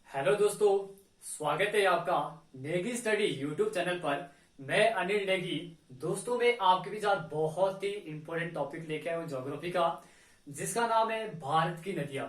Hello दोस्तों, स्वागत है आपका नेगी स्टडी यूट्यूब चैनल पर। मैं अनिल नेगी। दोस्तों, मैं आपके भी साथ बहुत ही इंपॉर्टेंट टॉपिक लेके आया हूँ ज्योग्राफी का, जिसका नाम है भारत की नदियां।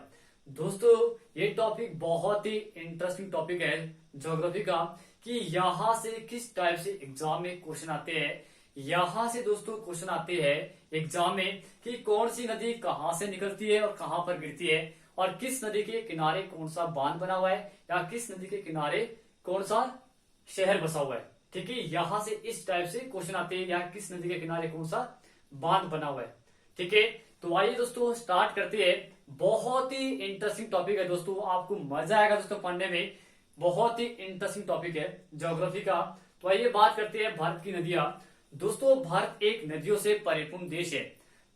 दोस्तों, ये टॉपिक बहुत ही इंटरेस्टिंग टॉपिक है ज्योग्राफी का कि यहाँ से किस टाइप से एग्जाम में क्वेश्चन आते हैं। यहाँ से दोस्तों क्वेश्चन आते हैं एग्जाम में कि कौन सी नदी कहाँ से निकलती है और कहाँ पर गिरती है, और किस नदी के किनारे कौन सा बांध बना हुआ है, या किस नदी के किनारे कौन सा शहर बसा हुआ है। ठीक है, यहां से इस टाइप से क्वेश्चन आते हैं, या किस नदी के किनारे कौन सा बांध बना हुआ है। ठीक है, तो आइए दोस्तों स्टार्ट करते हैं। बहुत ही इंटरेस्टिंग टॉपिक है दोस्तों, आपको मजा आएगा दोस्तों पढ़ने में। बहुत ही इंटरेस्टिंग टॉपिक है ज्योग्राफी का। तो आइए बात करते हैं भारत की नदियां। दोस्तों, भारत एक नदियों से परिपूर्ण देश है।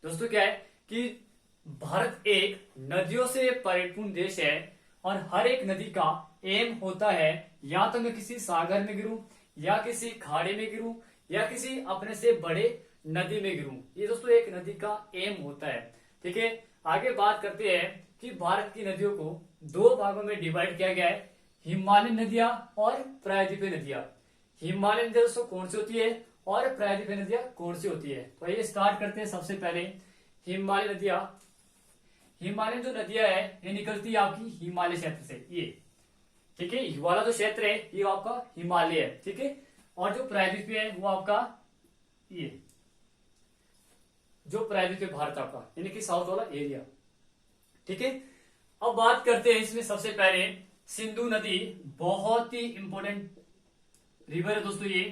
दोस्तों, क्या है कि भारत एक नदियों से परिपूर्ण देश है, और हर एक नदी का एम होता है या तो मैं किसी सागर में गिरूं, या किसी खाड़ी में गिरूं, या किसी अपने से बड़े नदी में गिरूं। ये दोस्तों एक नदी का एम होता है। ठीक है, आगे बात करते हैं कि भारत की नदियों को दो भागों में डिवाइड किया गया है, हिमालयन नदियां और प्रायद्वीपीय नदियां। हिमालयन नदियां दोस्तों कौन सी होती है, और प्रायद्वीपीय नदियां कौन सी होती है। तो ये स्टार्ट करते हैं। सबसे पहले हिमालय नदियां। हिमालयन जो नदियां है ये निकलती है आपकी हिमालय क्षेत्र से। ये ठीक है, ये वाला जो क्षेत्र है ये आपका हिमालय है। ठीक है, और जो प्रायद्वीपीय है वो आपका ये जो प्रायद्वीपीय भारत आपका, यानी कि साउथ वाला एरिया। ठीक है, अब बात करते हैं इसमें सबसे पहले सिंधु नदी। बहुत ही इंपॉर्टेंट रिवर है दोस्तों ये।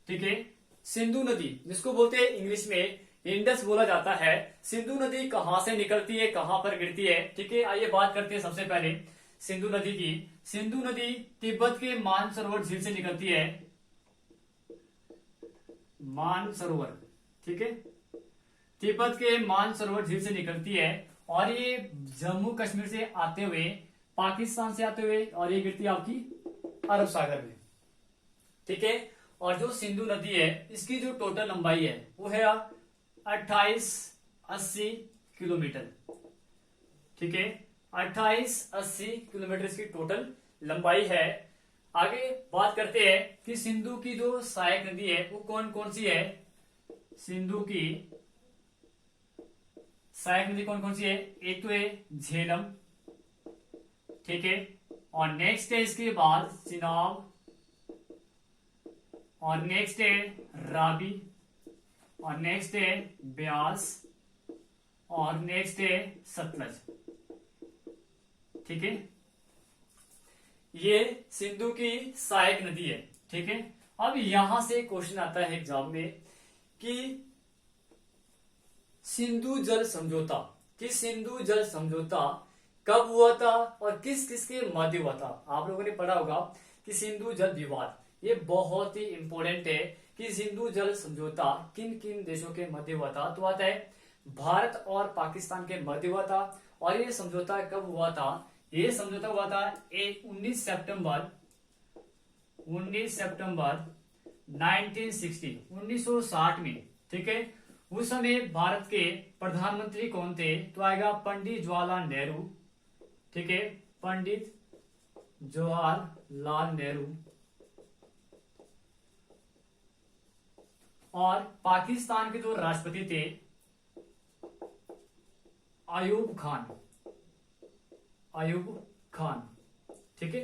ठीक है, सिंधु नदी जिसको बोलते हैं इंग्लिश में इंडस बोला जाता है। सिंधु नदी कहां से निकलती है, कहां पर गिरती है। ठीक है, आइए बात करते हैं सबसे पहले सिंधु नदी की। सिंधु नदी तिब्बत के मानसरोवर झील से निकलती है। मानसरोवर, ठीक है, तिब्बत के मानसरोवर झील से निकलती है, और ये जम्मू कश्मीर से आते हुए, पाकिस्तान से आते हुए, और ये गिरती है आपकी अरब सागर में। ठीक है, और जो सिंधु नदी है इसकी जो टोटल लंबाई है वो है 2880 किलोमीटर। ठीक है, 2880 किलोमीटर इसकी टोटल लंबाई है। आगे बात करते हैं कि सिंधु की जो सहायक नदी है वो कौन कौन सी है। सिंधु की सहायक नदी कौन कौन सी है। एक तो है झेलम, ठीक है, और नेक्स्ट है इसके बाद चिनाब, और नेक्स्ट है राबी, और नेक्स्ट है ब्यास, और नेक्स्ट है सतलज। ठीक है, ये सिंधु की सहायक नदी है। ठीक है, अब यहां से क्वेश्चन आता है एग्जाम में कि सिंधु जल समझौता, कि सिंधु जल समझौता कब हुआ था और किस किस के मध्य हुआ था। आप लोगों ने पढ़ा होगा कि सिंधु जल विवाद, ये बहुत ही इंपॉर्टेंट है कि सिंधु जल समझौता किन किन देशों के मध्य हुआ था। तो आता है भारत और पाकिस्तान के मध्य हुआ था। और ये समझौता कब हुआ था। ये समझौता हुआ था 19 सितंबर 1960 में। ठीक है, उस समय भारत के प्रधानमंत्री कौन थे। तो आएगा पंडित जवाहरलाल नेहरू। ठीक है, पंडित जवाहरलाल नेहरू। और पाकिस्तान के जो राष्ट्रपति थे अयूब खान। अयूब खान, ठीक है।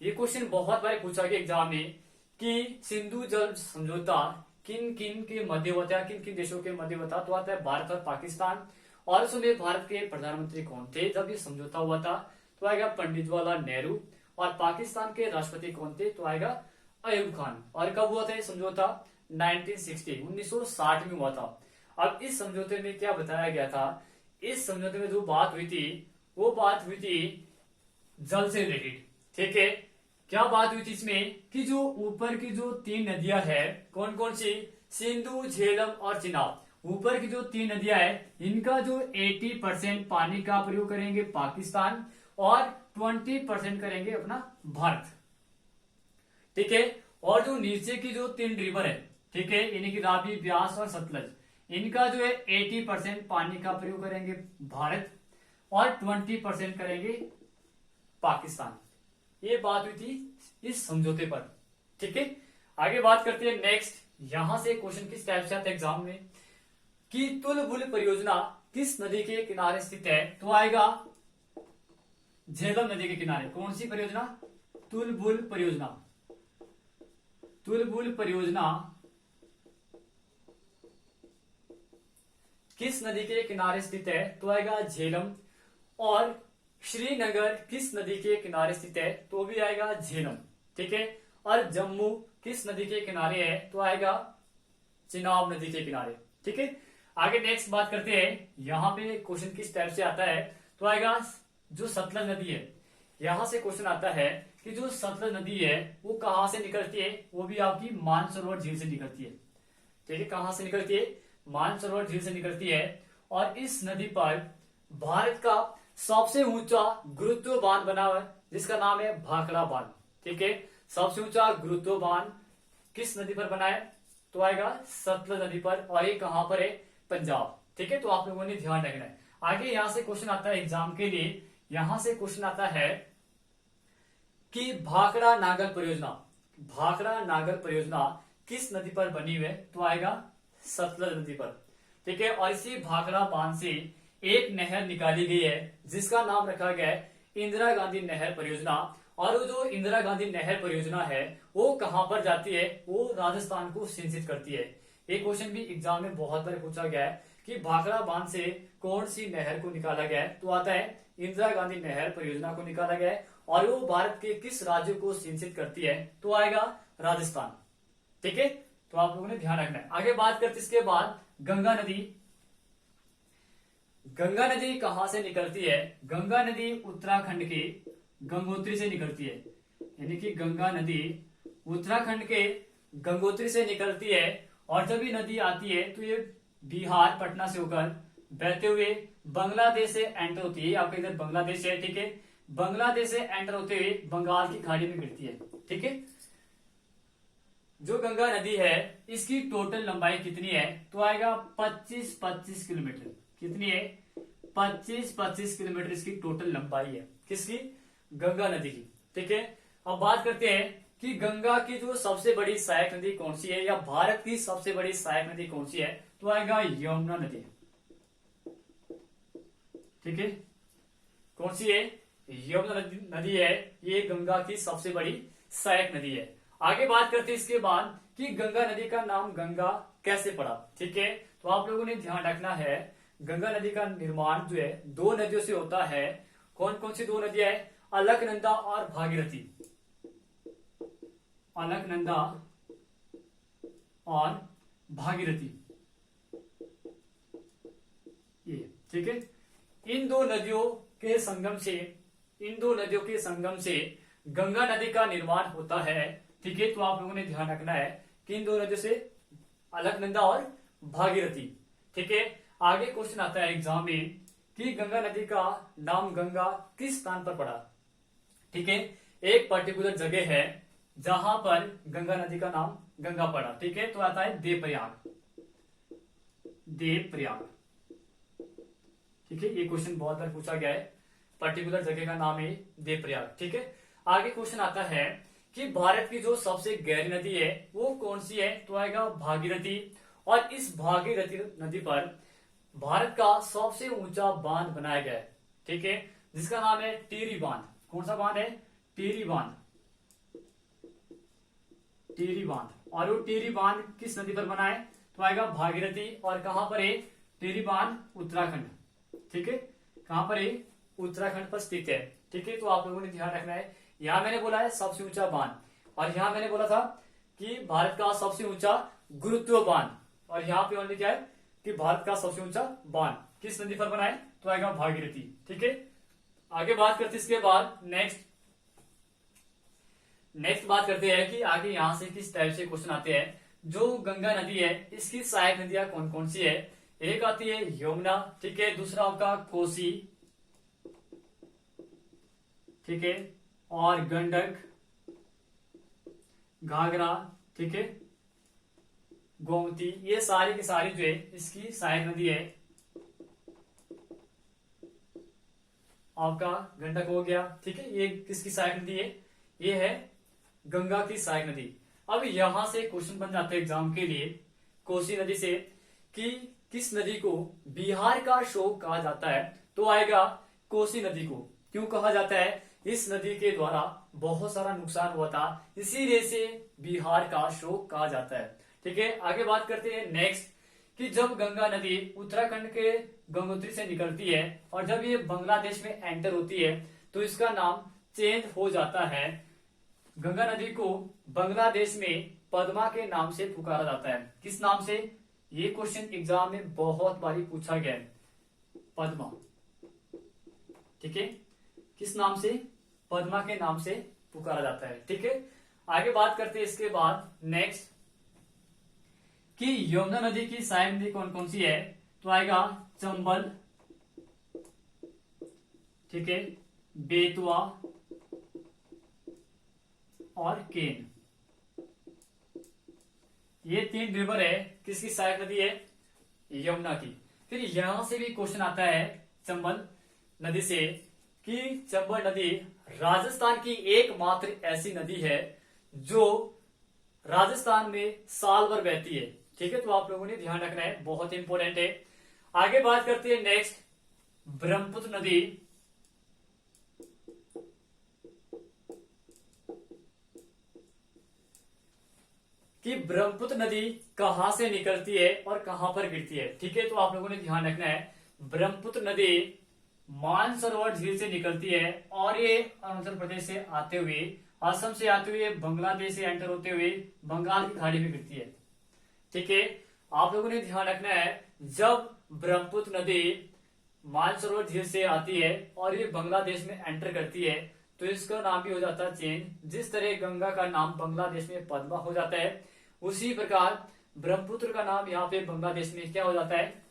ये क्वेश्चन बहुत बार पूछा गया एग्जाम में कि सिंधु जल समझौता किन किन के मध्य होता है, किन किन देशों के मध्य होता। तो आता है भारत और पाकिस्तान। और उसमें भारत के प्रधानमंत्री कौन थे जब ये समझौता हुआ था। तो आएगा पंडित जवाहरलाल नेहरू। और पाकिस्तान के राष्ट्रपति कौन थे। तो आएगा अयूब खान। और कब हुआ था ये समझौता। 1960 में हुआ था। अब इस समझौते में क्या बताया गया था। इस समझौते में जो बात हुई थी वो बात हुई थी जल से रिलेटेड। ठीक है, क्या बात हुई थी इसमें कि जो ऊपर की जो तीन नदियां है, कौन कौन सी, सिंधु, झेलम और चिनाब। ऊपर की जो तीन नदियां है इनका जो 80% पानी का प्रयोग करेंगे पाकिस्तान, और 20% करेंगे अपना भारत। ठीक है, और जो नीचे की जो तीन रिवर है, ठीक है, यानी कि रावी, ब्यास और सतलज, इनका जो है 80% पानी का प्रयोग करेंगे भारत, और 20% करेंगे पाकिस्तान। ये बात हुई थी इस समझौते पर। ठीक है, आगे बात करते हैं नेक्स्ट। यहां से क्वेश्चन किस टाइप से आता है एग्जाम में कि तुलबुल परियोजना किस नदी के किनारे स्थित है, तो आएगा झेलम नदी के किनारे। कौन सी परियोजना? तुलबुल परियोजना। तुलबुल परियोजना किस नदी के किनारे स्थित है, तो आएगा झेलम। और श्रीनगर किस नदी के किनारे स्थित है, तो भी आएगा झेलम। ठीक है, और जम्मू किस नदी के किनारे है, तो आएगा चिनाब नदी के किनारे। ठीक है, आगे नेक्स्ट बात करते हैं। यहां पे क्वेश्चन किस टाइप से आता है, तो आएगा जो सतलज नदी है। यहां से क्वेश्चन आता है कि जो सतलज नदी है वो कहां से निकलती है, वो भी आपकी मानसरोवर झील से निकलती है। ठीक है, कहां से निकलती है? मानसरोवर झील से निकलती है। और इस नदी पर भारत का सबसे ऊंचा गुरुत्व बांध बना हुआ है, जिसका नाम है भाखड़ा बांध। ठीक है, सबसे ऊंचा गुरुत्व बांध किस नदी पर बना है, तो आएगा सतलज नदी पर। और ये कहां पर है? पंजाब। ठीक है, तो आप लोगों ने ध्यान रखना है। आगे यहां से क्वेश्चन आता है एग्जाम के लिए। यहां से क्वेश्चन आता है कि भाखड़ा नागर परियोजना, भाखड़ा नागर परियोजना किस नदी पर बनी हुई है, तो आएगा सतलज नदी पर। ठीक है, और इसी भाखड़ा बांध से एक नहर निकाली गई है जिसका नाम रखा गया है इंदिरा गांधी नहर परियोजना। और वो जो इंदिरा गांधी नहर परियोजना है वो कहां पर जाती है, वो राजस्थान को सिंचित करती है। एक क्वेश्चन भी एग्जाम में बहुत बार पूछा गया है कि भाखड़ा बांध से कौन सी नहर को निकाला गया है, तो आता है इंदिरा गांधी नहर परियोजना को निकाला गया है। और वो भारत के किस राज्य को सिंचित करती है, तो आएगा राजस्थान। ठीक है, तो आप लोगों ने ध्यान रखना है। आगे बात करते इसके बाद गंगा नदी। गंगा नदी कहां से निकलती है? गंगा नदी उत्तराखंड के गंगोत्री से निकलती है। यानी कि गंगा नदी उत्तराखंड के गंगोत्री से निकलती है। और जब ये नदी आती है तो ये बिहार पटना से होकर बहते हुए बांग्लादेश से एंटर होती है। आपके इधर बांग्लादेश है। ठीक है, बांग्लादेश से एंटर होते हुए बंगाल की खाड़ी में गिरती है। ठीक है, जो गंगा नदी है इसकी टोटल लंबाई कितनी है, तो आएगा 25-25 किलोमीटर। कितनी है? 25-25 किलोमीटर इसकी टोटल लंबाई है। किसकी? गंगा नदी की। ठीक है, अब बात करते हैं कि गंगा की जो सबसे बड़ी सहायक नदी कौन सी है, या भारत की सबसे बड़ी सहायक नदी कौन सी है, तो आएगा यमुना नदी। ठीक है, कौन सी है? यमुना नदी है, ये गंगा की सबसे बड़ी सहायक नदी है। आगे बात करते हैं इसके बाद कि गंगा नदी का नाम गंगा कैसे पड़ा। ठीक है, तो आप लोगों ने ध्यान रखना है गंगा नदी का निर्माण जो है दो नदियों से होता है। कौन कौन सी दो नदियां है? अलकनंदा और भागीरथी। अलकनंदा और भागीरथी, ये। ठीक है, इन दो नदियों के संगम से, इन दो नदियों के संगम से गंगा नदी का निर्माण होता है। ठीक है, तो आप लोगों ने ध्यान रखना है कि इन दो नदियों से अलकनंदा और भागीरथी। ठीक है, आगे क्वेश्चन आता है एग्जाम में कि गंगा नदी का नाम गंगा किस स्थान पर पड़ा। ठीक है, एक पर्टिकुलर जगह है जहां पर गंगा नदी का नाम गंगा पड़ा। ठीक है, तो आता है देवप्रयाग। देवप्रयाग। ठीक है, ये क्वेश्चन बहुत बार पूछा गया है। पर्टिकुलर जगह का नाम है देवप्रयाग। ठीक है, आगे क्वेश्चन आता है कि भारत की जो सबसे गहरी नदी है वो कौन सी है, तो आएगा भागीरथी। और इस भागीरथी नदी पर भारत का सबसे ऊंचा बांध बनाया गया है। ठीक है, जिसका नाम है टिहरी बांध। कौन सा बांध है? टिहरी बांध। टिहरी बांध। और वो टिहरी बांध किस नदी पर बना है, तो आएगा भागीरथी। और कहां पर है टिहरी बांध? उत्तराखंड। ठीक है, कहां पर है? उत्तराखंड पर स्थित है। ठीक है, तो आप लोगों ने ध्यान रखना है। यहां मैंने बोला है सबसे ऊंचा बांध, और यहां मैंने बोला था कि भारत का सबसे ऊंचा गुरुत्व बांध। और यहां पे ओनली क्या है कि भारत का सबसे ऊंचा बांध किस नदी पर बना है, तो आएगा भागीरथी। ठीक है, आगे बात करते इसके बाद नेक्स्ट बात करते हैं कि आगे यहां से किस टाइप से क्वेश्चन आते हैं। जो गंगा नदी है इसकी सहायक नदियां कौन कौन सी है? एक आती है यमुना। ठीक है, दूसरा आपका कोसी। ठीक है, और गंडक, घाघरा। ठीक है, गोमती। ये सारी की सारी जो है इसकी सहायक नदी है। आपका गंडक हो गया, ठीक है। ये किसकी सहायक नदी है? ये है गंगा की सहायक नदी। अब यहां से क्वेश्चन बन जाते हैं एग्जाम के लिए कोसी नदी से कि किस नदी को बिहार का शोक कहा जाता है? तो आएगा कोसी नदी को। क्यों कहा जाता है? इस नदी के द्वारा बहुत सारा नुकसान हुआ था, इसीलिए से बिहार का शोक कहा जाता है, ठीक है। आगे बात करते हैं नेक्स्ट कि जब गंगा नदी उत्तराखंड के गंगोत्री से निकलती है और जब ये बांग्लादेश में एंटर होती है तो इसका नाम चेंज हो जाता है। गंगा नदी को बांग्लादेश में पद्मा के नाम से पुकारा जाता है। किस नाम से? ये क्वेश्चन एग्जाम में बहुत बारी पूछा गया है। पद्मा, ठीक है। किस नाम से? पद्मा के नाम से पुकारा जाता है, ठीक है। आगे बात करते हैं इसके बाद नेक्स्ट कि यमुना नदी की सहायक नदी कौन कौन सी है? तो आएगा चंबल, ठीक है, बेतवा और केन। ये 3 रिवर है, किसकी सहायक नदी है? यमुना की। फिर यहां से भी क्वेश्चन आता है चंबल नदी से कि चंबल नदी राजस्थान की एकमात्र ऐसी नदी है जो राजस्थान में साल भर बहती है, ठीक है। तो आप लोगों ने ध्यान रखना है, बहुत इंपॉर्टेंट है। आगे बात करते हैं नेक्स्ट ब्रह्मपुत्र नदी। कि ब्रह्मपुत्र नदी कहां से निकलती है और कहां पर गिरती है, ठीक है। तो आप लोगों ने ध्यान रखना है, ब्रह्मपुत्र नदी मानसरोवर झील से निकलती है और ये अरुणाचल प्रदेश से आते हुए, असम से आते हुए, बांग्लादेश से एंटर होते हुए बंगाल की खाड़ी में गिरती है, ठीक है। आप लोगों ने ध्यान रखना है, जब ब्रह्मपुत्र नदी मानसरोवर झील से आती है और ये बांग्लादेश में एंटर करती है तो इसका नाम भी हो जाता है चेंज। जिस तरह गंगा का नाम बांग्लादेश में पद्मा हो जाता है, उसी प्रकार ब्रह्मपुत्र का नाम यहाँ पे बांग्लादेश में क्या हो जाता है?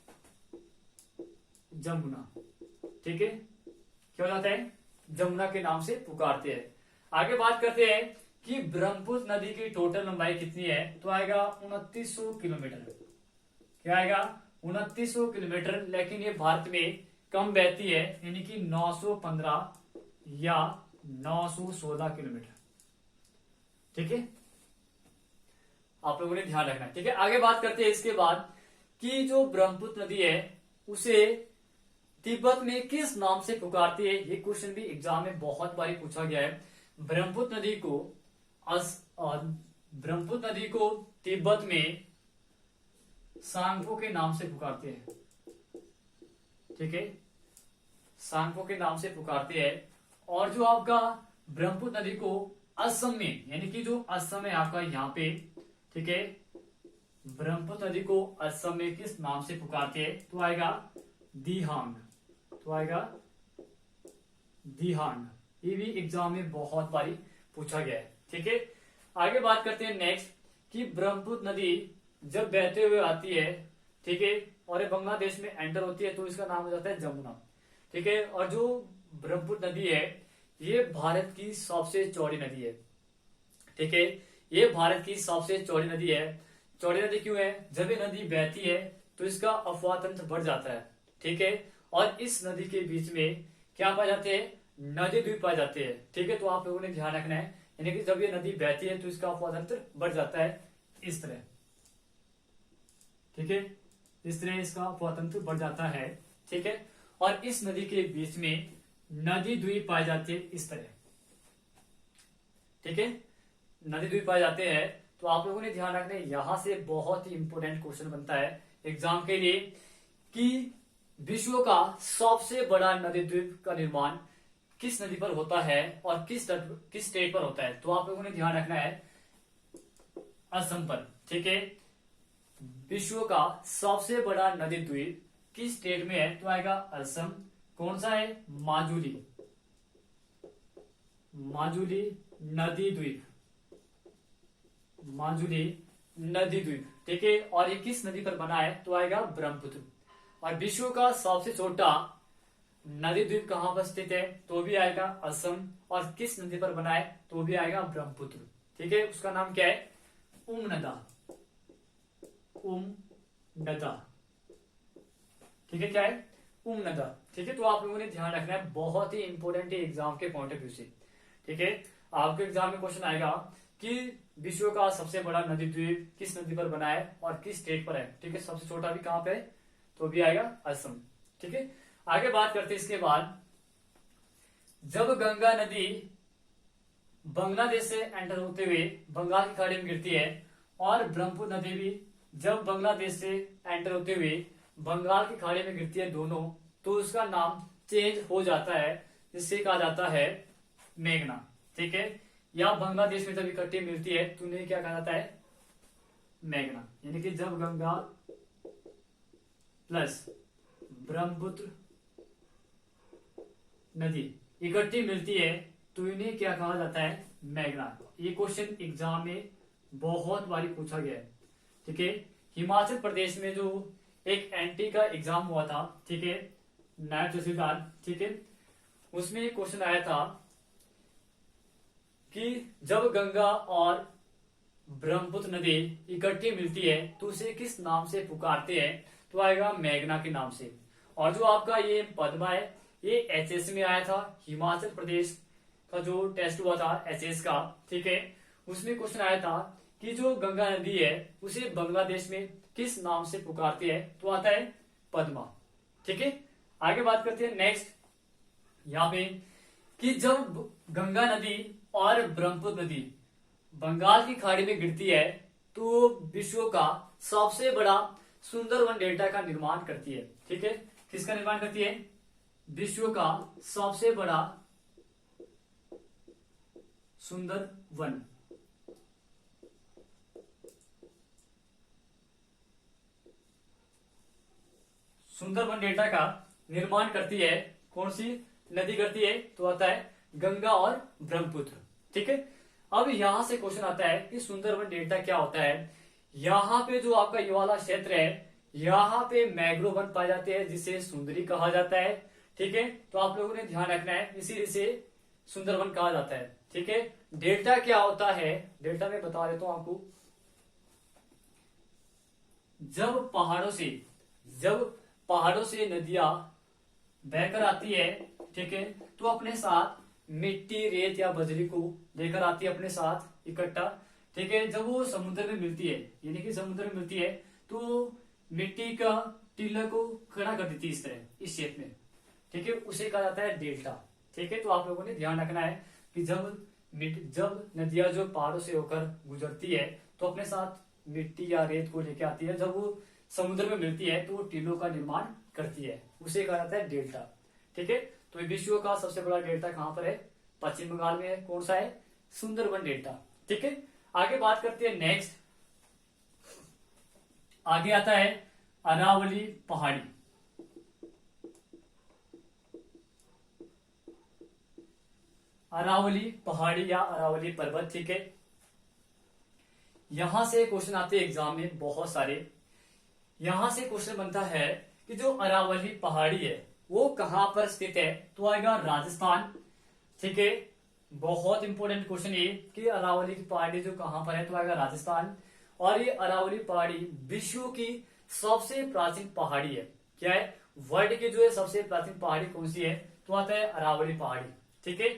जमुना, ठीक है। क्या हो जाता है? जमुना के नाम से पुकारते हैं। आगे बात करते हैं कि ब्रह्मपुत्र नदी की टोटल लंबाई कितनी है? तो आएगा 2900 किलोमीटर। क्या आएगा? 2900 किलोमीटर। लेकिन ये भारत में कम बहती है, यानी कि 915 या 916 किलोमीटर, ठीक है। आप लोगों ने ध्यान रखना है, ठीक है। आगे बात करते हैं इसके बाद कि जो ब्रह्मपुत्र नदी है उसे तिब्बत में किस नाम से पुकारती है? ये क्वेश्चन भी एग्जाम में बहुत बारी पूछा गया है। ब्रह्मपुत्र नदी को तिब्बत में सांगपो के नाम से पुकारते हैं, ठीक है। सांगपो के नाम से पुकारते हैं। और जो आपका ब्रह्मपुत्र नदी को असम में, यानी कि जो असम है आपका यहाँ पे, ठीक है, ब्रह्मपुत्र नदी को असम में किस नाम से पुकारते हैं? तो आएगा दिहांग। तो आएगा दिहांग। ये भी एग्जाम में बहुत बारी पूछा गया है, ठीक है। आगे बात करते हैं नेक्स्ट कि ब्रह्मपुत्र नदी जब बहते हुए आती है, ठीक है, और ये बांग्लादेश में एंटर होती है तो इसका नाम हो जाता है जमुना, ठीक है। और जो ब्रह्मपुत्र नदी है ये भारत की सबसे चौड़ी नदी है, ठीक है। ये भारत की सबसे चौड़ी नदी है। चौड़ी नदी क्यों है? जब ये नदी बहती है तो इसका अफवाह तंत्र बढ़ जाता है, ठीक है। और इस नदी के बीच में क्या पाए जाते हैं? नदी द्वीप पाए जाते हैं, ठीक है। तो आप लोगों ने ध्यान रखना है, यानी कि जब ये नदी बहती है तो इसका अफवाह तंत्र बढ़ जाता है, इस तरह, ठीक है। इस तरह इसका अफवाह तंत्र बढ़ जाता है, ठीक है। और इस नदी के बीच में नदी द्वीप पाए जाते हैं, इस तरह, ठीक है। नदी द्वीप पाए जाते हैं। तो आप लोगों ने ध्यान रखना है, यहां से बहुत ही इंपोर्टेंट क्वेश्चन बनता है एग्जाम के लिए कि विश्व का सबसे बड़ा नदी द्वीप का निर्माण किस नदी पर होता है और किस स्टेट पर होता है? तो आप लोगों ने ध्यान रखना है असम पर, ठीक है। विश्व का सबसे बड़ा नदी द्वीप किस स्टेट में है? तो आएगा असम। कौन सा है? माजुली। माजुली नदी द्वीप, माजुली नदी द्वीप, ठीक है। और ये किस नदी पर बना है? तो आएगा ब्रह्मपुत्र। और विश्व का सबसे छोटा नदी द्वीप कहां पर स्थित है? तो भी आएगा असम। और किस नदी पर बना है? तो भी आएगा ब्रह्मपुत्र, ठीक है। उसका नाम क्या है? उमनदा, उमनदा, ठीक है। क्या है? उमनदा। ठीक है, तो आप लोगों ने ध्यान रखना है, बहुत ही इंपॉर्टेंट है एग्जाम के पॉइंट ऑफ व्यू से। ठीक है, आपके एग्जाम में क्वेश्चन आएगा कि विश्व का सबसे बड़ा नदी द्वीप किस नदी पर बना है और किस स्टेट पर है। ठीक है, सबसे छोटा भी कहां पे है, तो भी आएगा असम। ठीक है, आगे बात करते हैं इसके बाद, जब गंगा नदी बांग्लादेश से एंटर होते हुए बंगाल की खाड़ी में गिरती है और ब्रह्मपुत्र नदी भी जब बांग्लादेश से एंटर होते हुए बंगाल की खाड़ी में गिरती है दोनों, तो उसका नाम चेंज हो जाता है, जिससे कहा जाता है मेघना। ठीक है, या बांग्लादेश में जब इकट्ठी मिलती है तो उन्हें क्या कहा जाता है, मेघना। यानी कि जब गंगा प्लस ब्रह्मपुत्र नदी इकट्ठी मिलती है तो इन्हें क्या कहा जाता है, मेघना। ये क्वेश्चन एग्जाम में बहुत बारी पूछा गया है। ठीक है, हिमाचल प्रदेश में जो एक एनटी का एग्जाम हुआ था, ठीक है, नायब तहसीलदार, ठीक है, उसमें एक क्वेश्चन आया था कि जब गंगा और ब्रह्मपुत्र नदी इकट्ठी मिलती है तो उसे किस नाम से पुकारते हैं, तो आएगा मेघना के नाम से। और जो आपका ये पद्मा है, ये एचएस में आया था, हिमाचल प्रदेश का जो टेस्ट हुआ था एचएस का, ठीक है, उसमें क्वेश्चन आया था कि जो गंगा नदी है उसे बांग्लादेश में किस नाम से पुकारते हैं, तो आता है पद्मा। ठीक है, आगे बात करते हैं नेक्स्ट यहाँ पे कि जब गंगा नदी और ब्रह्मपुत्र नदी बंगाल की खाड़ी में गिरती है तो विश्व का सबसे बड़ा सुंदरवन डेल्टा का निर्माण करती है। ठीक है, किसका निर्माण करती है, विश्व का सबसे बड़ा सुंदरवन। सुंदरवन डेल्टा का निर्माण करती है, कौन सी नदी करती है, तो आता है गंगा और ब्रह्मपुत्र। ठीक है, अब यहां से क्वेश्चन आता है कि सुंदरवन डेल्टा क्या होता है। यहाँ पे जो आपका ये वाला क्षेत्र है, यहाँ पे मैंग्रोव वन पाए जाते हैं जिसे सुंदरी कहा जाता है। ठीक है, तो आप लोगों ने ध्यान रखना है, इसी से सुंदरवन कहा जाता है। ठीक है, डेल्टा क्या होता है, डेल्टा में बता देता हूं आपको। जब पहाड़ों से नदियां बहकर आती है, ठीक है, तो अपने साथ मिट्टी, रेत या बजरी को लेकर आती है अपने साथ इकट्ठा। ठीक है, जब वो समुद्र में मिलती है, यानी कि समुद्र में मिलती है तो मिट्टी का टीला को खड़ा कर देती है इस तरह, इस शेप में। ठीक है, उसे कहा जाता है डेल्टा। ठीक है, तो आप लोगों ने ध्यान रखना है कि जब नदियां जो पहाड़ों से होकर गुजरती है तो अपने साथ मिट्टी या रेत को लेकर आती है, जब वो समुद्र में मिलती है तो वो टीलों का निर्माण करती है, उसे कहा जाता है डेल्टा। ठीक है, तो विश्व का सबसे बड़ा डेल्टा कहां पर है, पश्चिम बंगाल में है, कौन सा है, सुंदरवन डेल्टा। ठीक है, आगे बात करते हैं नेक्स्ट, आगे आता है अरावली पहाड़ी। अरावली पहाड़ी या अरावली पर्वत। ठीक है, यहां से क्वेश्चन आते हैं एग्जाम में बहुत सारे। यहां से क्वेश्चन बनता है कि जो अरावली पहाड़ी है वो कहां पर स्थित है, तो आएगा राजस्थान। ठीक है, बहुत इंपॉर्टेंट क्वेश्चन ये कि अरावली की पहाड़ी जो कहां पर है, तो आएगा राजस्थान। और ये अरावली पहाड़ी विश्व की सबसे प्राचीन पहाड़ी है। क्या है, वर्ल्ड की जो है सबसे प्राचीन पहाड़ी कौन सी है, तो आता है अरावली पहाड़ी। ठीक है,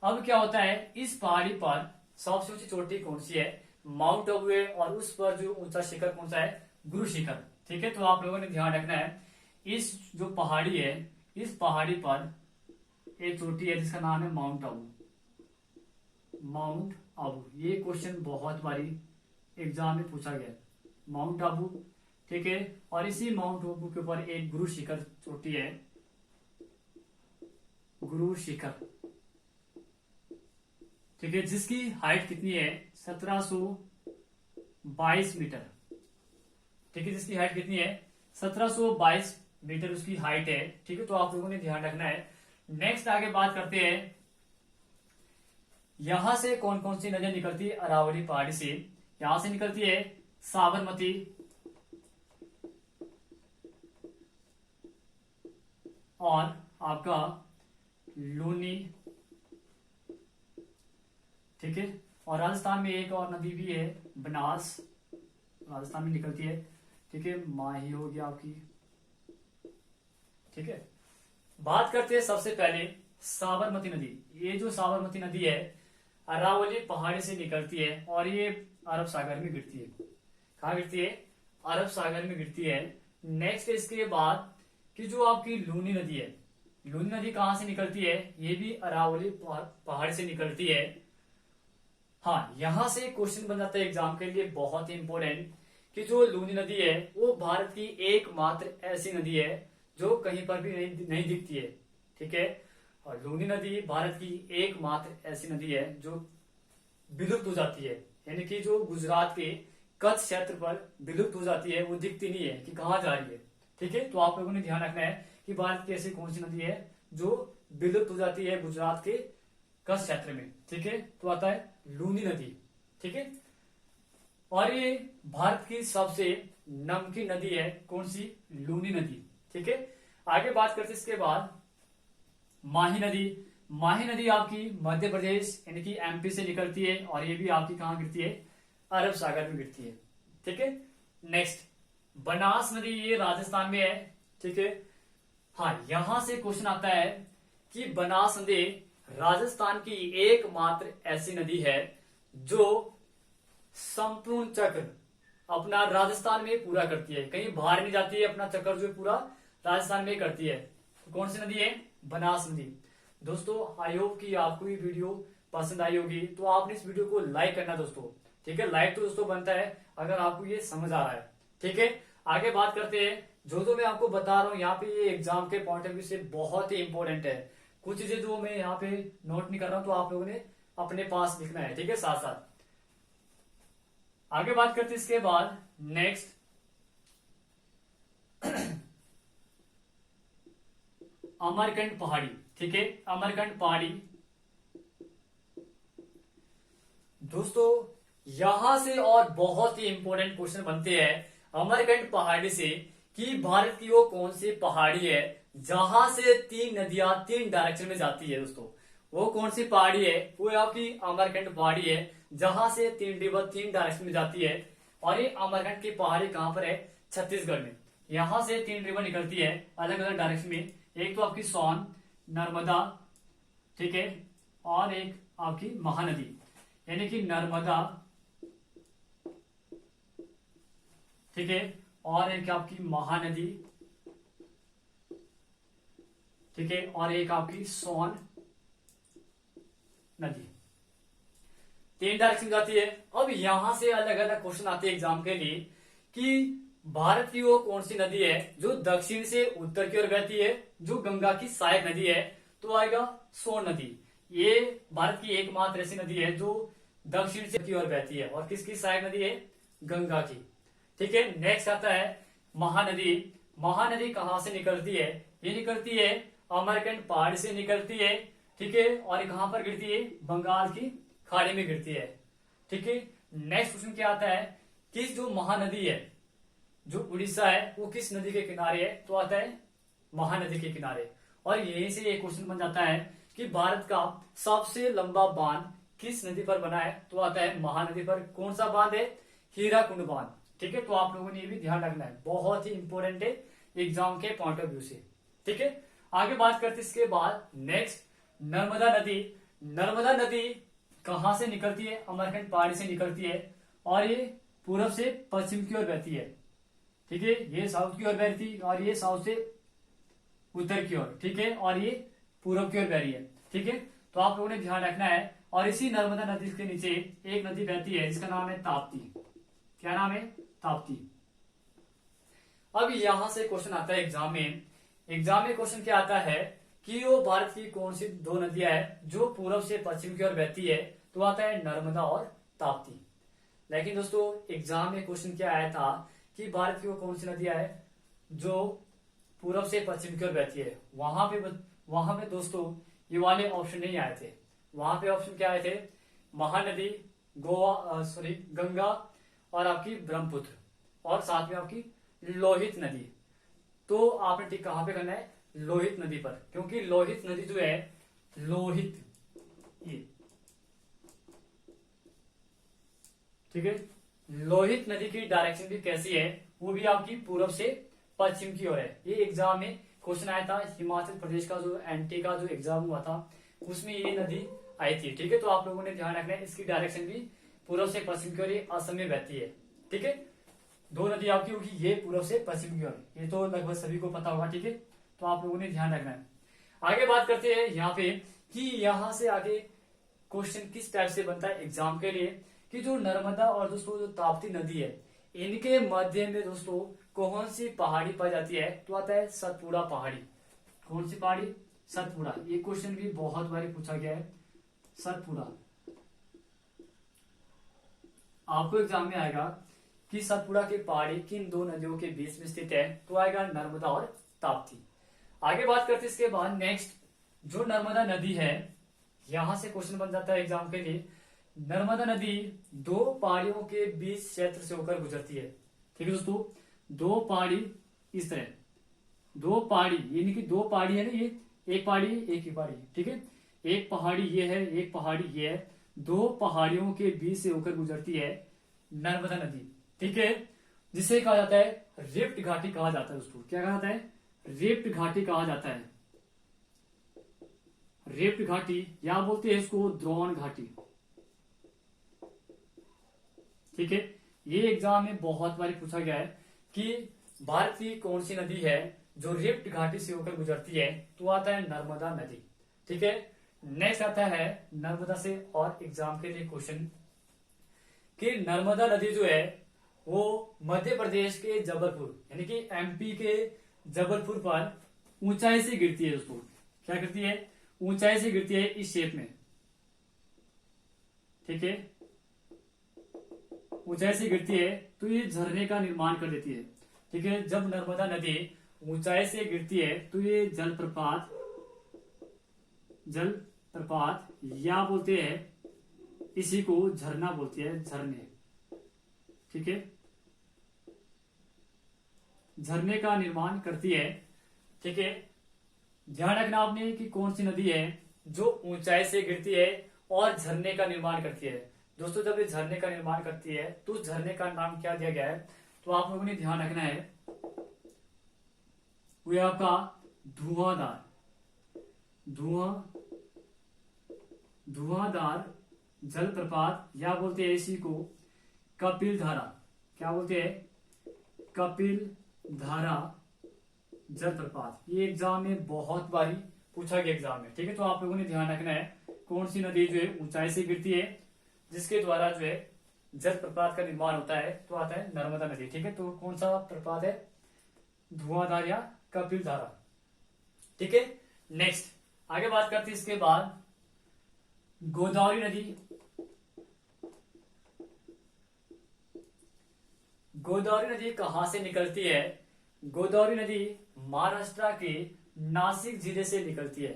अब क्या होता है, इस पहाड़ी पर सबसे ऊंची चोटी कौन सी है, माउंट आबू है, और उस पर जो ऊंचा शिखर कौन सा है, गुरु शिखर। ठीक है, तो आप लोगों ने ध्यान रखना है, इस जो पहाड़ी है, इस पहाड़ी पर एक चोटी है जिसका नाम है माउंट आबू। माउंट आबू, ये क्वेश्चन बहुत बारी एग्जाम में पूछा गया, माउंट आबू। ठीक है, और इसी माउंट आबू के ऊपर एक गुरु शिखर चोटी है, गुरु शिखर। ठीक है, जिसकी हाइट कितनी है, 1722 मीटर। ठीक है, जिसकी हाइट कितनी है, 1722 मीटर उसकी हाइट है। ठीक है, तो आप लोगों ने ध्यान रखना है। नेक्स्ट आगे बात करते हैं, यहां से कौन कौन सी नदियां निकलती है अरावली पहाड़ी से। यहां से निकलती है साबरमती, और आपका लूनी। ठीक है, और राजस्थान में एक और नदी भी है, बनास, राजस्थान में निकलती है। ठीक है, माही हो गया आपकी। ठीक है। बात करते हैं सबसे पहले साबरमती नदी। ये जो साबरमती नदी है अरावली पहाड़ी से निकलती है और ये अरब सागर में गिरती है। कहाँ गिरती है? अरब सागर में गिरती है। नेक्स्ट इसके बाद कि जो आपकी लूनी नदी है, लूनी नदी कहां से निकलती है? ये भी अरावली पहाड़ से निकलती है। हाँ, यहां से क्वेश्चन बन जाता है एग्जाम के लिए बहुत ही इंपॉर्टेंट कि जो लूनी नदी है वो भारत की एकमात्र ऐसी नदी है जो कहीं पर भी नहीं दिखती है। ठीक है, और लूनी नदी भारत की एकमात्र ऐसी नदी है जो विलुप्त हो जाती है, यानी कि जो गुजरात के कच्छ क्षेत्र पर विलुप्त हो जाती है, वो दिखती नहीं है कि कहाँ जा रही है। ठीक है, तो आप लोगों ने ध्यान रखना है कि भारत की ऐसी कौन सी नदी है जो विलुप्त हो जाती है गुजरात के कच्छ क्षेत्र में। ठीक है, तो आता है लूनी नदी। ठीक है, और ये भारत की सबसे नमकीन नदी है। कौन सी? लूनी नदी। ठीक है, आगे बात करते हैं इसके बाद माही नदी। माही नदी आपकी मध्य प्रदेश यानी कि एमपी से निकलती है और ये भी आपकी कहां गिरती है? अरब सागर में गिरती है। ठीक है, नेक्स्ट बनास नदी, ये राजस्थान में है। ठीक है, हाँ, यहां से क्वेश्चन आता है कि बनास नदी राजस्थान की एकमात्र ऐसी नदी है जो संपूर्ण चक्र अपना राजस्थान में पूरा करती है, कहीं बाहर नहीं जाती है, अपना चक्कर जो पूरा राजस्थान में करती है। कौन सी नदी है? बनास नदी। दोस्तों, आई होप कि आपको ये वीडियो पसंद आई होगी, तो आपने इस वीडियो को लाइक करना दोस्तों। ठीक है, लाइक तो दोस्तों बनता है अगर आपको ये समझ आ रहा है। ठीक है, आगे बात करते हैं। जो मैं आपको बता रहा हूँ यहाँ पे ये एग्जाम के पॉइंट ऑफ व्यू से बहुत ही इंपॉर्टेंट है। कुछ चीजें जो मैं यहाँ पे नोट नहीं कर रहा हूँ तो आप लोगों ने अपने पास लिखना है। ठीक है, साथ साथ आगे बात करते हैं इसके बाद नेक्स्ट अमरकंटक पहाड़ी। ठीक है, अमरकंटक पहाड़ी। दोस्तों, यहां से और बहुत ही इंपॉर्टेंट क्वेश्चन बनते हैं अमरकंटक पहाड़ी से कि भारत की वो कौन सी पहाड़ी है जहां से तीन नदियां तीन डायरेक्शन में जाती है। दोस्तों, वो कौन सी पहाड़ी है? वो आपकी अमरकंटक पहाड़ी है जहां से तीन रिवर तीन डायरेक्शन में जाती है। और ये अमरकंटक की पहाड़ी कहां पर है? छत्तीसगढ़ में। यहां से तीन रिवर निकलती है अलग अलग डायरेक्शन में। एक तो आपकी सोन, नर्मदा, ठीक है, और एक आपकी महानदी, यानी कि नर्मदा, ठीक है, और एक आपकी महानदी, ठीक है, और एक आपकी सोन नदी। तीन डायरेक्शन जाती है। अब यहां से अलग अलग क्वेश्चन आते हैं एग्जाम के लिए कि भारत की वो कौन सी नदी है जो दक्षिण से उत्तर की ओर बहती है, जो गंगा की सहायक नदी है, तो आएगा सोन नदी। ये भारत की एकमात्र ऐसी नदी है जो दक्षिण से की ओर बहती है और किसकी सहायक नदी है? गंगा की। ठीक है, नेक्स्ट आता है महानदी। महानदी कहां से निकलती है? ये निकलती है अमरकंटक पहाड़ से निकलती है। ठीक है, और ये कहां पर गिरती है? बंगाल की खाड़ी में गिरती है। ठीक है, नेक्स्ट क्वेश्चन क्या आता है कि जो महानदी है जो उड़ीसा है वो किस नदी के किनारे है? तो आता है महानदी के किनारे। और यहीं से एक क्वेश्चन बन जाता है कि भारत का सबसे लंबा बांध किस नदी पर बना है? तो आता है महानदी पर। कौन सा बांध है? हीराकुंड बांध। ठीक है, तो आप लोगों ने ये भी ध्यान रखना है, बहुत ही इंपॉर्टेंट है एग्जाम के पॉइंट ऑफ व्यू से। ठीक है, आगे बात करते इसके बाद नेक्स्ट नर्मदा नदी। नर्मदा नदी कहां से निकलती है? अमरकंटक पहाड़ी से निकलती है और ये पूरब से पश्चिम की ओर बहती है। ठीक है, ये साउथ की ओर बह रही थी और ये साउथ से उत्तर की ओर। ठीक है, और ये पूरब की ओर बह रही है। ठीक है, तो आप लोगों ने ध्यान रखना है। और इसी नर्मदा नदी के नीचे एक नदी बहती है जिसका नाम है ताप्ती। क्या नाम है? ताप्ती। अब यहां से क्वेश्चन आता है एग्जाम में। एग्जाम में क्वेश्चन क्या आता है कि वो भारत की कौन सी दो नदियां हैं जो पूरब से पश्चिम की ओर बहती है? तो आता है नर्मदा और ताप्ती। लेकिन दोस्तों, एग्जाम में क्वेश्चन क्या आया था कि भारत की वो कौन सी नदियां है जो पूरब से पश्चिम की ओर बहती है? वहां पे दोस्तों ये वाले ऑप्शन नहीं आए थे। वहां पे ऑप्शन क्या आए थे? महानदी, गंगा और आपकी ब्रह्मपुत्र और साथ में आपकी लोहित नदी। तो आपने टिक कहां पे करना है? लोहित नदी पर, क्योंकि लोहित नदी जो है लोहित, ये ठीक है, लोहित नदी की डायरेक्शन भी कैसी है? वो भी आपकी पूरब से पश्चिम की ओर है। ये एग्जाम में क्वेश्चन आया था हिमाचल प्रदेश का जो एनटी का जो एग्जाम हुआ था उसमें ये नदी आई थी। ठीक है, तो आप लोगों ने ध्यान रखना है इसकी डायरेक्शन भी पूर्व से पश्चिम की ओर असम में बहती है। ठीक है, दो नदी आपकी होगी, ये पूर्व से पश्चिम की ओर, ये तो लगभग सभी को पता होगा। ठीक है, तो आप लोगों ने ध्यान रखना है। आगे बात करते हैं यहाँ पे कि यहाँ से आगे क्वेश्चन किस टाइप से बनता है एग्जाम के लिए, कि जो नर्मदा और दोस्तों जो ताप्ती नदी है इनके मध्य में दोस्तों कौन सी पहाड़ी पाई जाती है, तो आता है सतपुड़ा पहाड़ी। कौन सी पहाड़ी? सतपुड़ा। ये क्वेश्चन भी बहुत बार पूछा गया है, सतपुड़ा। आपको एग्जाम में आएगा कि सतपुड़ा की पहाड़ी किन दो नदियों के बीच में स्थित है, तो आएगा नर्मदा और ताप्ती। आगे बात करते हैं इसके बाद नेक्स्ट, जो नर्मदा नदी है, यहां से क्वेश्चन बन जाता है एग्जाम के लिए। नर्मदा नदी दो पहाड़ियों के बीच क्षेत्र से होकर गुजरती है। ठीक है दोस्तों, दो पहाड़ी इस तरह, दो पहाड़ी यानी कि दो पहाड़ी है ना, ये एक पहाड़ी एक ही पहाड़ी। ठीक है, एक पहाड़ी ये है, एक पहाड़ी ये है, दो पहाड़ियों के बीच से होकर गुजरती है नर्मदा नदी। ठीक है, जिसे कहा जाता है रिफ्ट घाटी कहा जाता है दोस्तों। क्या कहा जाता है? रिफ्ट घाटी कहा जाता है। रिफ्ट घाटी या बोलते हैं इसको द्रोण घाटी। ठीक है, ये एग्जाम में बहुत बार पूछा गया है कि भारत की कौन सी नदी है जो रिफ्ट घाटी से होकर गुजरती है, तो आता है नर्मदा नदी। ठीक है, नेक्स्ट आता है नर्मदा से और एग्जाम के लिए क्वेश्चन कि नर्मदा नदी जो है वो मध्य प्रदेश के जबलपुर यानी कि एमपी के जबलपुर पर ऊंचाई से गिरती है दोस्तों। क्या करती है? ऊंचाई से गिरती है इस शेप में। ठीक है, ऊंचाई से गिरती है तो ये झरने का निर्माण कर देती है। ठीक है, जब नर्मदा नदी ऊंचाई से गिरती है तो ये जलप्रपात या बोलते हैं इसी को झरना बोलती है, झरने। ठीक है, झरने का निर्माण करती है। ठीक है, ध्यान रखना आपने कि कौन सी नदी है जो ऊंचाई से गिरती है और झरने का निर्माण करती है। दोस्तों, जब ये झरने का निर्माण करती है तो उस झरने का नाम क्या दिया गया है, तो आप लोगों ने ध्यान रखना है, वो आपका धुआंधार जलप्रपात या बोलते हैं इसी को कपिल धारा। क्या बोलते हैं? कपिल धारा जलप्रपात। ये एग्जाम में बहुत बारी पूछा गया एग्जाम में। ठीक है, तो आप लोगों ने ध्यान रखना है कौन सी नदी जो है ऊंचाई से गिरती है जिसके द्वारा जो है जलप्रपात का निर्माण होता है, तो आता है नर्मदा नदी। ठीक है, तो कौन सा प्रपात है? धुआंधार या कपिल धारा। ठीक है, नेक्स्ट आगे बात करते हैं इसके बाद गोदावरी नदी। गोदावरी नदी कहां से निकलती है? गोदावरी नदी महाराष्ट्र के नासिक जिले से निकलती है।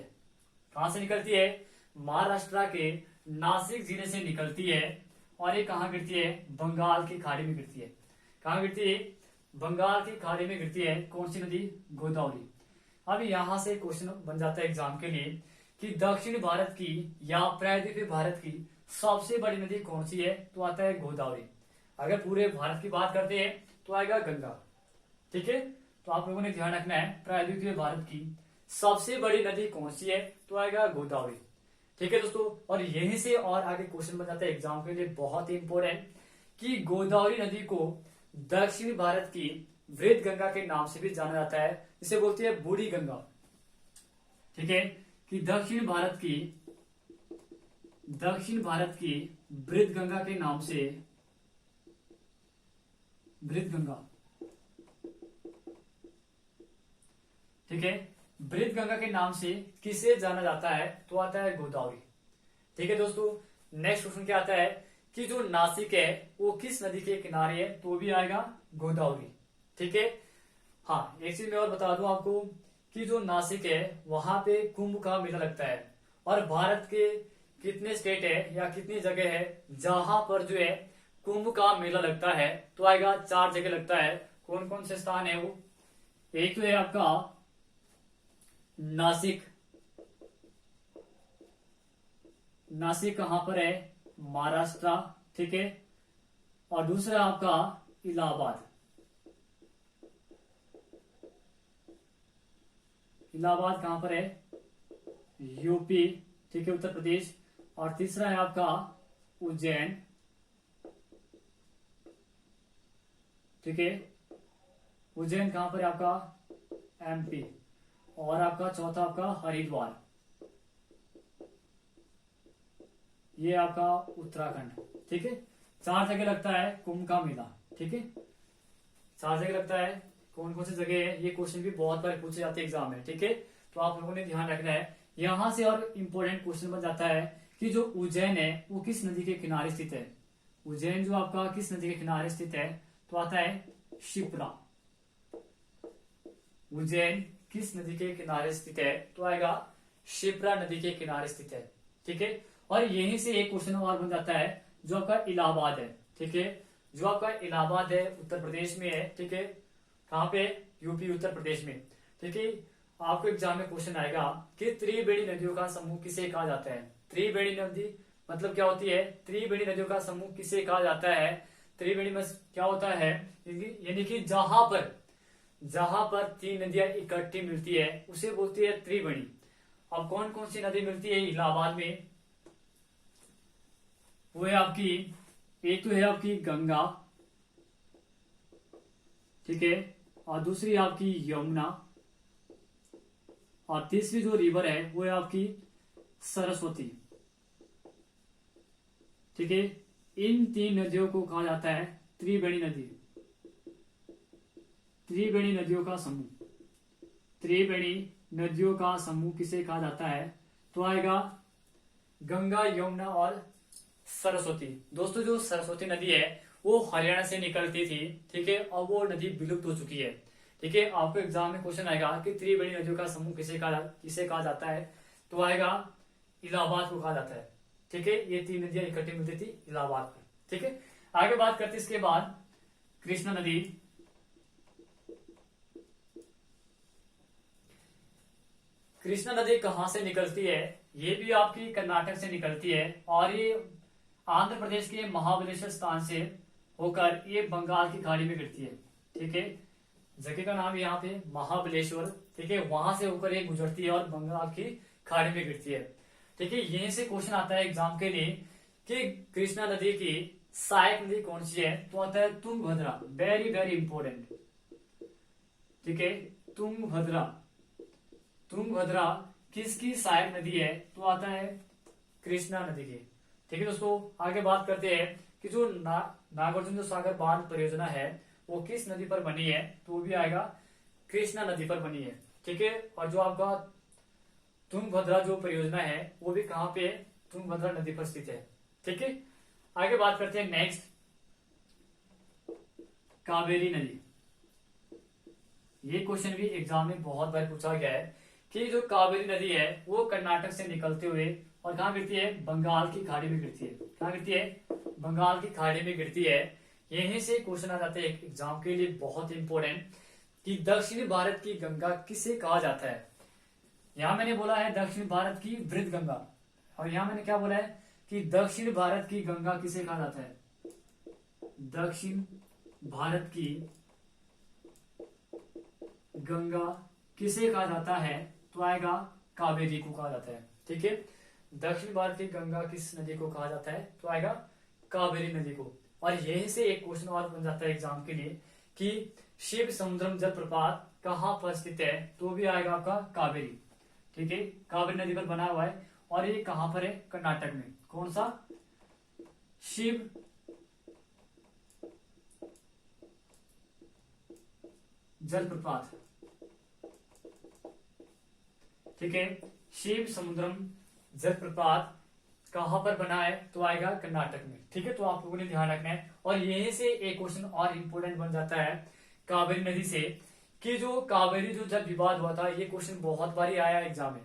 कहां से निकलती है? महाराष्ट्र के नासिक जिले से निकलती है और ये कहां गिरती है? बंगाल की खाड़ी में गिरती है। कहां गिरती है? बंगाल की खाड़ी में गिरती है। कौन सी नदी? गोदावरी। अब यहां से क्वेश्चन बन जाता है एग्जाम के लिए कि दक्षिण भारत की या प्रायद्वीपीय भारत की सबसे बड़ी नदी कौन सी है, तो आता है गोदावरी। अगर पूरे भारत की बात करते हैं तो आएगा गंगा। ठीक है, तो आप लोगों ने ध्यान रखना है प्रायद्वीपीय भारत की सबसे बड़ी नदी कौन सी है, तो आएगा गोदावरी। ठीक है दोस्तों, और यहीं से और आगे क्वेश्चन बन जाता है एग्जाम के लिए बहुत ही इंपॉर्टेंट कि गोदावरी नदी को दक्षिण भारत की वृद्ध गंगा के नाम से भी जाना जाता है, जिसे बोलते हैं बूढ़ी गंगा। ठीक है, कि दक्षिण भारत की वृद्ध गंगा के नाम से, वृद्ध गंगा। ठीक है, वृद्ध गंगा के नाम से किसे जाना जाता है, तो आता है गोदावरी। ठीक है दोस्तों, नेक्स्ट क्वेश्चन क्या आता है कि जो नासिक है वो किस नदी के किनारे है, तो भी आएगा गोदावरी। ठीक है, हाँ एक चीज मैं और बता दूं आपको कि जो नासिक है वहां पे कुंभ का मेला लगता है, और भारत के कितने स्टेट है या कितनी जगह है जहां पर जो है कुंभ का मेला लगता है, तो आएगा 4 जगह लगता है। कौन कौन से स्थान है वो? एक तो है आपका नासिक। नासिक कहां पर है? महाराष्ट्र। ठीक है, और दूसरा आपका इलाहाबाद। इलाहाबाद कहां पर है? यूपी, ठीक है, उत्तर प्रदेश। और तीसरा है आपका उज्जैन, ठीक है, उज्जैन कहां पर है आपका? एमपी। और आपका चौथा आपका हरिद्वार, ये आपका उत्तराखंड, ठीक है। 4 जगह लगता है कुंभ का मेला, ठीक है, 4 जगह लगता है। कौन कौन सी जगह है, ये क्वेश्चन भी बहुत बार पूछे जाते हैं एग्जाम में, ठीक है। तो आप लोगों ने ध्यान रखना है। यहां से और इंपॉर्टेंट क्वेश्चन बन जाता है कि जो उज्जैन है वो किस नदी के किनारे स्थित है। उज्जैन जो आपका किस नदी के किनारे स्थित है? तो आता है शिप्रा। उज्जैन किस नदी के किनारे स्थित है? तो आएगा शिप्रा नदी के किनारे स्थित है, ठीक है। और यहीं से एक क्वेश्चन और बन जाता है जो आपका इलाहाबाद है, ठीक है, जो आपका इलाहाबाद है उत्तर प्रदेश में है, ठीक है, कहां पे? यूपी, उत्तर प्रदेश में, ठीक है। आपको एग्जाम में क्वेश्चन आएगा कि त्रिवेणी नदियों का समूह किसे कहा जाता है? त्रिवेणी नदी मतलब क्या होती है? त्रिवेणी नदियों का समूह किसे कहा जाता है? त्रिवेणी में क्या होता है? यानी कि जहां पर 3 नदियां इकट्ठी मिलती है उसे बोलती है त्रिवेणी। अब कौन कौन सी नदी मिलती है इलाहाबाद में? वो है आपकी, एक तो है आपकी गंगा, ठीक है, और दूसरी आपकी यमुना, और तीसरी जो रिवर है वो है आपकी सरस्वती, ठीक है। इन 3 नदियों को कहा जाता है त्रिवेणी नदी, त्रिवेणी नदियों का समूह। त्रिवेणी नदियों का समूह किसे कहा जाता है? तो आएगा गंगा, यमुना और सरस्वती। दोस्तों जो सरस्वती नदी है वो हरियाणा से निकलती थी, ठीक है, और वो नदी विलुप्त हो चुकी है, ठीक है। आपको एग्जाम में क्वेश्चन आएगा कि त्रिवेणी नदियों का समूह किसे कहा जाता है? तो आएगा इलाहाबाद को कहा जाता है, ठीक है। ये 3 नदियां इकट्ठी मिलती थी इलाहाबाद पर, ठीक है। आगे बात करते इसके बाद कृष्णा नदी। कृष्णा नदी कहां से निकलती है? ये भी आपकी कर्नाटक से निकलती है और ये आंध्र प्रदेश के महाबलेश्वर स्थान से होकर ये बंगाल की खाड़ी में गिरती है, ठीक है। जगह का नाम यहाँ पे महाबलेश्वर, ठीक है, वहां से होकर ये गुजरती है और बंगाल की खाड़ी में गिरती है, ठीक है। यहीं से क्वेश्चन आता है एग्जाम के लिए कि कृष्णा नदी की सहायक नदी कौन सी है? तो आता है तुंगभद्रा। वेरी वेरी इंपॉर्टेंट, ठीक है, तुंगभद्रा। तुंगभद्रा किसकी सहायक नदी है? तो आता है कृष्णा नदी की, ठीक है। दोस्तों आगे बात करते हैं कि जो नागार्जुन सागर बांध परियोजना है वो किस नदी पर बनी है? तो वो भी आएगा कृष्णा नदी पर बनी है, ठीक है। और जो आपका तुंगभद्रा जो परियोजना है वो भी कहां पे? तुंगभद्रा नदी पर स्थित है, ठीक है। आगे बात करते हैं नेक्स्ट, कावेरी नदी। ये क्वेश्चन भी एग्जाम में बहुत बार पूछा गया है कि जो कावेरी नदी है वो कर्नाटक से निकलते हुए और कहां गिरती है? बंगाल की खाड़ी में गिरती है। कहां गिरती है? बंगाल की खाड़ी में गिरती है। यहीं से क्वेश्चन आ जाते हैं एग्जाम के लिए बहुत इंपॉर्टेंट कि दक्षिण भारत की गंगा किसे कहा जाता है? यहां मैंने बोला है दक्षिण भारत की वृद्ध गंगा, और यहां मैंने क्या बोला है कि दक्षिण भारत की गंगा किसे कहा जाता है? दक्षिण भारत की गंगा किसे कहा जाता है? तो आएगा कावेरी को कहा जाता है, ठीक है। दक्षिण भारत की गंगा किस नदी को कहा जाता है? तो आएगा कावेरी नदी को। और यहीं से एक क्वेश्चन और बन जाता है एग्जाम के लिए कि शिव समुद्रम जलप्रपात कहां पर स्थित है? तो भी आएगा आपका कावेरी, ठीक है, कावेरी नदी पर बना हुआ है। और ये कहां पर है? कर्नाटक में। कौन सा? शिव जलप्रपात, ठीक है, शिव समुद्रम जलप्रपात कहां पर बना है? तो आएगा कर्नाटक में, ठीक है। तो आप लोगों ने ध्यान रखना है। और यहीं से एक क्वेश्चन और इंपोर्टेंट बन जाता है कावेरी नदी से कि जो कावेरी जो जल विवाद हुआ था, ये क्वेश्चन बहुत बार आया एग्जाम में,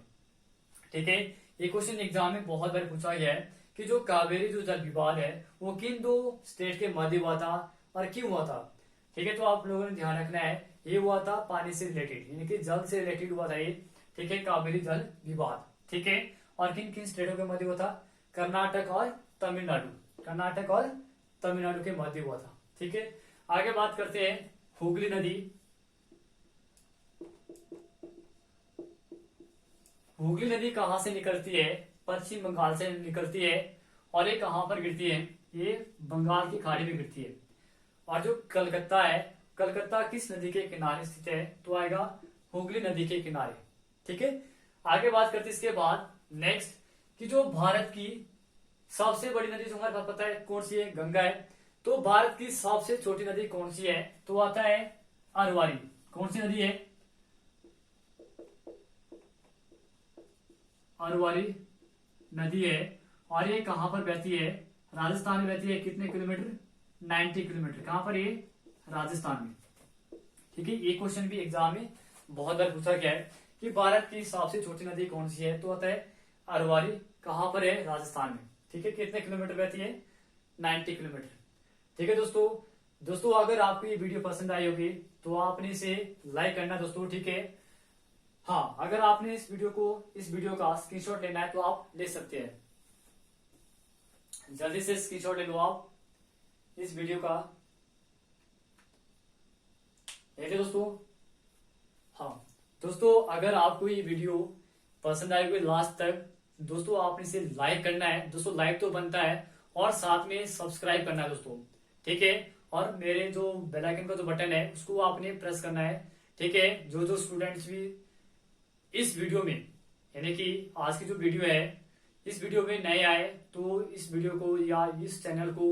ठीक है। ये क्वेश्चन एग्जाम में बहुत बार पूछा गया है कि जो कावेरी जो जल विवाद है वो किन 2 स्टेट के मध्य हुआ था और क्यों हुआ था, ठीक है। तो आप लोगों ने ध्यान रखना है, ये हुआ था पानी से रिलेटेड, यानी कि जल से रिलेटेड हुआ था ये, ठीक है, कावेरी जल विवाद, ठीक है। और किन किन स्टेटों के मध्य हुआ था? कर्नाटक और तमिलनाडु, कर्नाटक और तमिलनाडु के मध्य हुआ था, ठीक है। आगे बात करते हैं हुगली नदी। हुगली नदी कहाँ से निकलती है? पश्चिम बंगाल से निकलती है। और ये कहाँ पर गिरती है? ये बंगाल की खाड़ी में गिरती है। और जो कलकत्ता है, कलकत्ता किस नदी के किनारे स्थित है? तो आएगा हुगली नदी के किनारे। ठीक है, आगे बात करते हैं इसके बाद नेक्स्ट कि जो भारत की सबसे बड़ी नदी जो हमारे पास पता है कौन सी है? गंगा है। तो भारत की सबसे छोटी नदी कौन सी है? तो आता है अरवारी। कौन सी नदी है? अरवारी नदी है। और ये कहां पर बहती है? राजस्थान में बहती है। कितने किलोमीटर? 90 किलोमीटर। कहां पर? ये राजस्थान में। ठीक है, ये क्वेश्चन भी एग्जाम में बहुत बार पूछा गया है कि भारत की सबसे छोटी नदी कौन सी है? तो आता है अरवारी। कहां पर है? राजस्थान में। ठीक है, कितने किलोमीटर बहती है? 90 किलोमीटर। ठीक है दोस्तों अगर आपको ये वीडियो पसंद आई होगी तो आपने इसे लाइक करना दोस्तों। ठीक है, हाँ, अगर आपने इस वीडियो का स्क्रीनशॉट लेना है तो आप ले सकते हैं। जल्दी से स्क्रीनशॉट ले लो आप इस वीडियो का। देखिए दोस्तों, हाँ दोस्तों, अगर आपको ये वीडियो पसंद आई होगी लास्ट तक दोस्तों, आपने इसे लाइक करना है दोस्तों। लाइक तो बनता है और साथ में सब्सक्राइब करना है दोस्तों। ठीक है, और मेरे जो बेल आइकन का जो बटन है उसको आपने प्रेस करना है। ठीक है, जो स्टूडेंट्स भी इस वीडियो में यानी कि आज की जो वीडियो है इस वीडियो में नए आए तो इस वीडियो को या इस चैनल को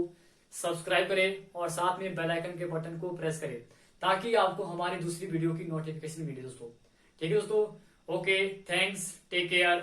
सब्सक्राइब करें और साथ में बेल आइकन के बटन को प्रेस करें ताकि आपको हमारी दूसरी वीडियो की नोटिफिकेशन मिले दोस्तों। ठीक है दोस्तों, ओके, थैंक्स, टेक केयर।